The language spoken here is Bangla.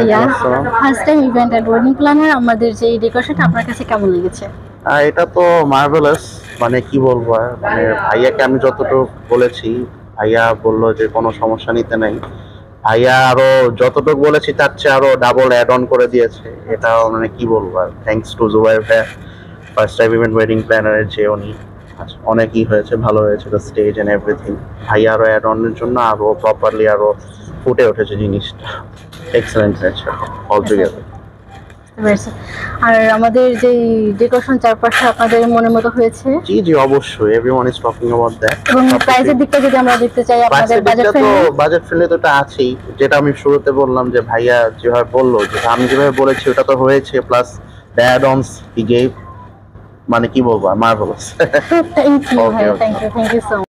ভাইয়া first time event and wedding planner, আমাদের যে ডেকোরেশনটা আপনার কাছে কেমন লেগেছে? এটা তো মার্ভেলাস, মানে কি বলবো আর, মানে ভাইয়াকে আমি যতটুকু বলেছি, ভাইয়া বললো যে কোনো সমস্যা নিতে নাই। ভাইয়া আরো যতটুকু বলেছি তার চেয়ে আরো ডাবল অ্যাড অন করে দিয়েছে। এটা মানে কি বলবো আর, থ্যাঙ্কস টু জুবাইর ভাইয়া, ফার্স্ট টাইম ইভেন্ট ওয়েডিং প্ল্যানারের যে উনি অনেকই হয়েছে, ভালো হয়েছে দ্য স্টেজ এন্ড এভরিথিং। ভাইয়া আরো অ্যাড অনের জন্য আরো প্রপারলি আরো ফুটে উঠেছে জিনিসটা। এক্সেলেন্ট হয়েছে অল টুগেদার। আর আমাদের যে ডেকোরেশন চারপাশে আপনাদের মনের মতো হয়েছে? জি জি অবশ্যই, everyone is talking about that. এবং প্রাইসের দিকটা যদি আমরা দেখতে চাই, আপনাদের বাজেট ফ্রেন্ডলি? বাজেট ফ্রেন্ডলি তো এটা আছেই, যেটা আমি শুরুতে বললাম যে ভাইয়া যেভাবে বললো, যে আমি যেভাবে বলেছি ওটা তো হয়েছে, প্লাস দ্য অ্যাড-অনস হি গেভ, মানে কি বলবো, মার্ভেলাস। থ্যাংক ইউ ভাই, থ্যাংক ইউ সো মাচ।